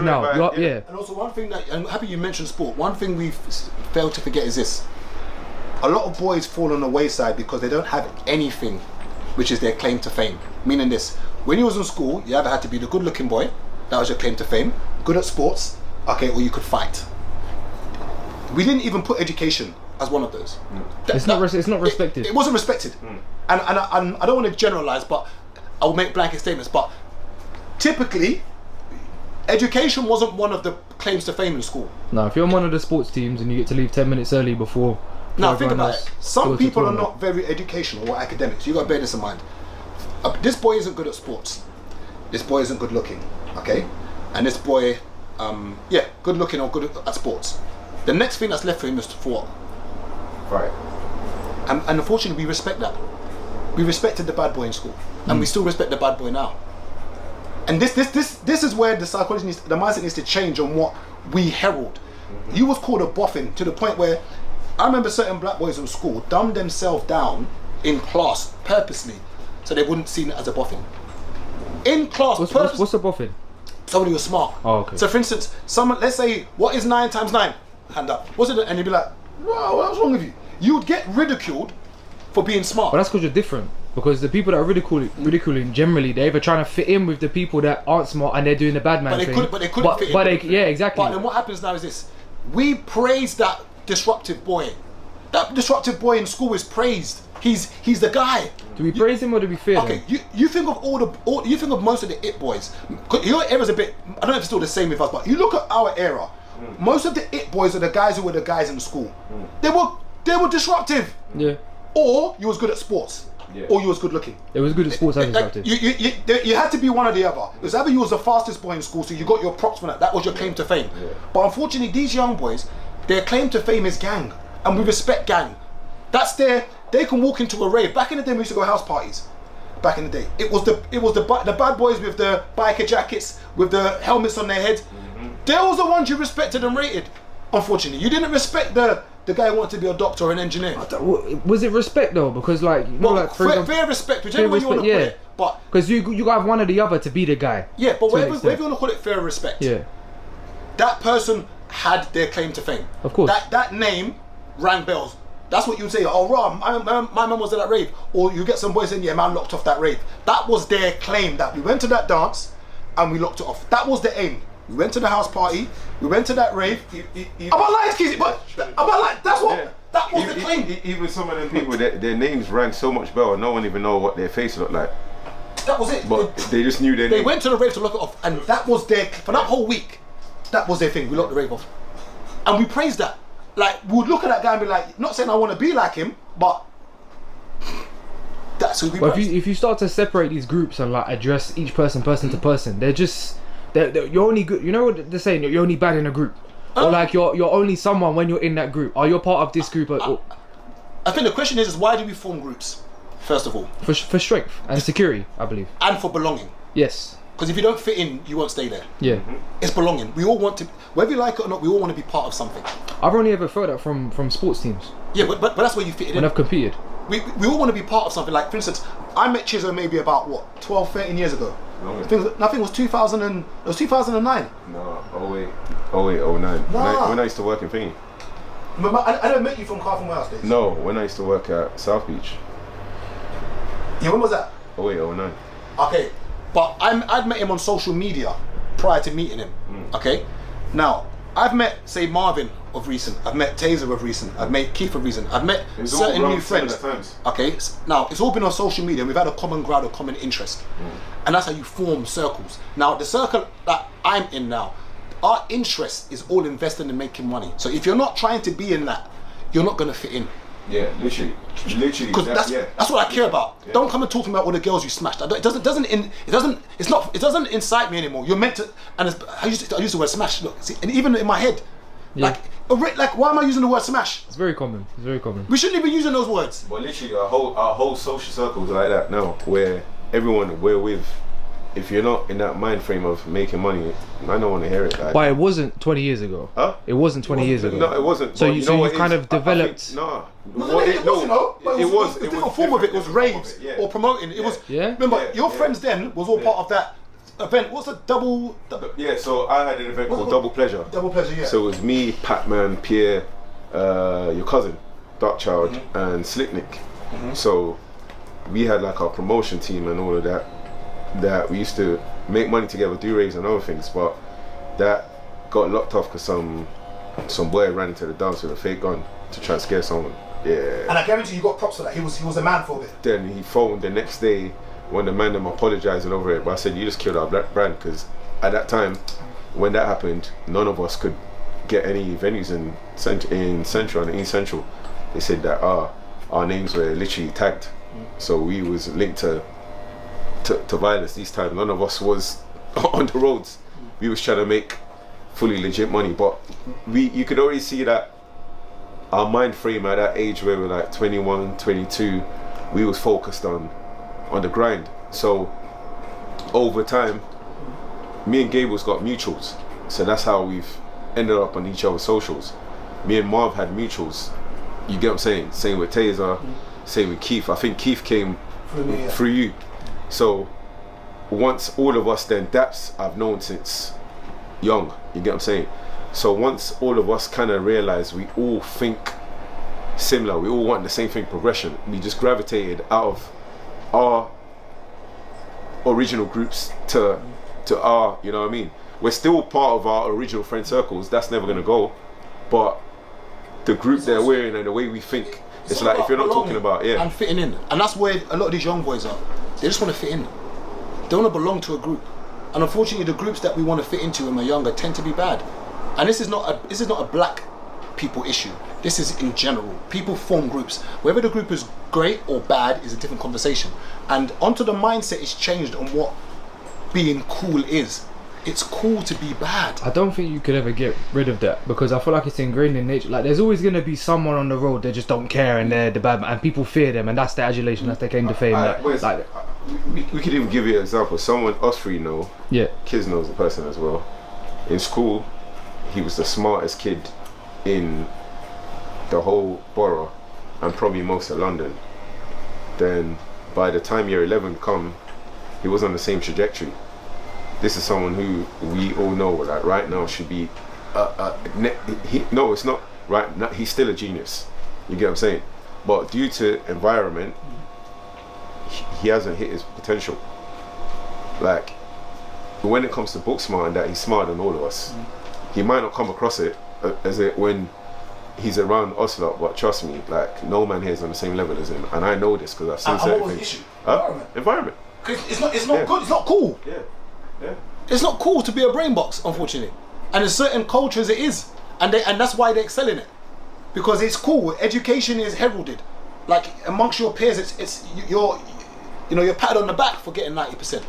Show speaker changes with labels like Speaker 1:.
Speaker 1: now.
Speaker 2: Yeah. And also one thing that, I'm happy you mentioned sport. One thing we've failed to forget is this. A lot of boys fall on the wayside because they don't have anything which is their claim to fame. Meaning this, when you was in school, you either had to be the good looking boy, that was your claim to fame, good at sports, okay, or you could fight. We didn't even put education as one of those.
Speaker 1: It's not respected.
Speaker 2: It wasn't respected. And I don't want to generalize, but I will make blanket statements, but typically, education wasn't one of the claims to fame in school.
Speaker 1: No, if you're on one of the sports teams and you get to leave 10 minutes early before...
Speaker 2: Now think about it. Some people are not very educational or academics. You got to bear this in mind. This boy isn't good at sports. This boy isn't good looking. Okay, and this boy, good looking or good at sports. The next thing that's left for him is for what?
Speaker 3: Right.
Speaker 2: And unfortunately, we respect that. We respected the bad boy in school, and we still respect the bad boy now. And this is where the psychology the mindset needs to change on what we herald. You was called a boffin to the point where I remember certain black boys in school dumbed themselves down in class purposely so they wouldn't see it as a boffin. In class,
Speaker 1: what's a boffin?
Speaker 2: Somebody who was smart.
Speaker 1: Oh, okay.
Speaker 2: So for instance, someone, let's say, what is 9 times 9? Hand up. What's it? And you'd be like, wow, what's wrong with you? You would get ridiculed for being smart.
Speaker 1: But that's because you're different. Because the people that are ridiculing generally, they're either trying to fit in with the people that aren't smart and they're doing the bad man thing.
Speaker 2: But they couldn't fit in.
Speaker 1: Yeah, exactly.
Speaker 2: But then what happens now is this. We praise that disruptive boy. That disruptive boy in school is praised. He's the guy.
Speaker 1: Do we praise him or do we fear him?
Speaker 2: Okay, you think of you think of most of the it boys. Your era's a bit, I don't know if it's still the same with us, but you look at our era. Most of the it boys are the guys who were the guys in school. They were disruptive.
Speaker 1: Yeah.
Speaker 2: Or you was good at sports. Yeah. Or you was good looking.
Speaker 1: It was good at sports and disruptive.
Speaker 2: You had to be one or the other. It was either you was the fastest boy in school, so you got your props for that. That was your claim to fame. Yeah. But unfortunately, these young boys, their claim to fame is gang, and we respect gang. That's they can walk into a rave. Back in the day, we used to go house parties. Back in the day, it was the bad boys with the biker jackets, with the helmets on their heads. They was the ones you respected and rated. Unfortunately, you didn't respect the guy who wanted to be a doctor or an engineer.
Speaker 1: Was it respect though? Because like, you know,
Speaker 2: like fair respect, whichever way you want to put it. But
Speaker 1: because you got to have one or the other to be the guy.
Speaker 2: Yeah, but whatever you want to call it, fair respect.
Speaker 1: Yeah.
Speaker 2: That person had their claim to fame.
Speaker 1: Of course.
Speaker 2: That name rang bells. That's what you'd say. Oh, Rob, my man was at that rave. Or you get some boys saying, yeah, man locked off that rave. That was their claim, that we went to that dance and we locked it off. That was the aim. We went to the house party. We went to that rave. About lights, Kizzy, but about lights. That was the claim.
Speaker 3: Even some of them people, their names rang so much bell, no one even know what their face looked like.
Speaker 2: That was it.
Speaker 3: But they just knew their name.
Speaker 2: They went to the rave to lock it off, and that was their, for that whole week, that was their thing. We locked the rave off, and we praised that. Like, we would look at that guy and be like, not saying I want to be like him, but that's who we praised.
Speaker 1: If you start to separate these groups and like address each person to person, you're only good. You know what they're saying? You're only bad in a group, or like you're only someone when you're in that group. Are you part of this group?
Speaker 2: I think the question is why do we form groups? First of all,
Speaker 1: for strength and security, I believe,
Speaker 2: and for belonging.
Speaker 1: Yes.
Speaker 2: Because if you don't fit in, you won't stay there.
Speaker 1: Yeah.
Speaker 2: It's belonging. We all want to, whether you like it or not, we all want to be part of something.
Speaker 1: I've only ever felt that from sports teams.
Speaker 2: Yeah, but that's where you fit in.
Speaker 1: When I've competed.
Speaker 2: We all want to be part of something. Like, for instance, I met Chizo maybe about, 12, 13 years ago. Nothing was 2009.
Speaker 3: No, 08, 09.
Speaker 2: Nah.
Speaker 3: When I used to work in Thingy.
Speaker 2: I don't met you from Carlton Warehouse days.
Speaker 3: No, when I used to work at South Beach.
Speaker 2: Yeah, when was that?
Speaker 3: 08, 09.
Speaker 2: Okay, but I'd met him on social media prior to meeting him. Okay, now I've met, say, Marvin of recent. I've met Taser of recent. I've met Keith of recent. I've met certain new friends. Okay, now it's all been on social media. We've had a common ground, a common interest, and that's how you form circles. Now the circle that I'm in now, our interest is all invested in making money. So if you're not trying to be in that, you're not going to fit in.
Speaker 3: Yeah, literally.
Speaker 2: Because that's what I care about. Yeah. Don't come and talk about all the girls you smashed. It doesn't incite me anymore. You're meant to. And I use the word smash. Look, see, and even in my head, like why am I using the word smash?
Speaker 1: It's very common. It's very common.
Speaker 2: We shouldn't even be using those words.
Speaker 3: But literally, our whole social circles like that now, where everyone we're with. If you're not in that mind frame of making money, I don't want to hear it. Like.
Speaker 1: But it wasn't 20 years ago.
Speaker 3: Huh?
Speaker 1: It wasn't 20 years ago.
Speaker 3: No, it wasn't.
Speaker 1: So you kind of developed.
Speaker 2: It was a different form of it. It was raves or promoting. It was.
Speaker 1: Yeah.
Speaker 2: Remember, your friends then was all part of that event. What's the double?
Speaker 3: Yeah, so I had an event called Double Pleasure.
Speaker 2: Double Pleasure, yeah.
Speaker 3: So it was me, Patman, Pierre, your cousin, Darkchild, and Slicknick. So we had like our promotion team and all of that. That we used to make money together, do raves and other things, but that got locked off because some boy ran into the dance with a fake gun to try and scare someone. Yeah.
Speaker 2: And I guarantee you got props for that. He was a man for it.
Speaker 3: Then he phoned the next day when the man them apologizing over it, but I said, you just killed our black brand, because at that time when that happened, none of us could get any venues in Central and East Central. They said that our names were literally tagged, so we was linked to violence. These times none of us was on the roads. We was trying to make fully legit money, but you could already see that our mind frame at that age where we're like 21, 22, we was focused on the grind. So over time, me and Gable's got mutuals, so that's how we've ended up on each other's socials. Me and Marv had mutuals, you get what I'm saying? Same with Taser, same with Keith. I think Keith came through you. So once all of us, then Daps I've known since young, you get what I'm saying? So once all of us kind of realized we all think similar, we all want the same thing, progression, we just gravitated out of our original groups to our, you know what I mean? We're still part of our original friend circles, that's never gonna go, but the group that we're in and the way we think, it's like if you're not talking about,
Speaker 2: and fitting in, and that's where a lot of these young boys are. They just want to fit in. They want to belong to a group, and unfortunately, the groups that we want to fit into when we're younger tend to be bad. And this is not a black people issue. This is in general. People form groups. Whether the group is great or bad is a different conversation. And onto the mindset is changed on what being cool is. It's cool to be bad.
Speaker 1: I don't think you could ever get rid of that, because I feel like it's ingrained in nature. Like there's always gonna be someone on the road that just don't care and they're the bad man, and people fear them, and that's their adulation, that's their claim to fame.
Speaker 3: We could even give you an example. Someone us three know.
Speaker 1: Yeah.
Speaker 3: Kids knows the person as well. In school, he was the smartest kid in the whole borough and probably most of London. Then by the time year 11 come, he was on the same trajectory. This is someone who we all know that right now should be no, it's not right now, he's still a genius, you get what I'm saying, but due to environment he hasn't hit his potential. Like when it comes to book smart and that, he's smarter than all of us. He might not come across it as it when he's around us lot, but trust me, like no man here is on the same level as him, and I know this because I've seen certain things.
Speaker 2: Issue?
Speaker 3: Environment.
Speaker 2: It's not good. It's not cool.
Speaker 3: Yeah.
Speaker 2: It's not cool to be a brain box, unfortunately. And in certain cultures it is, and that's why they excel in it, because it's cool. Education is heralded, like amongst your peers. You're patted on the back for getting 90%.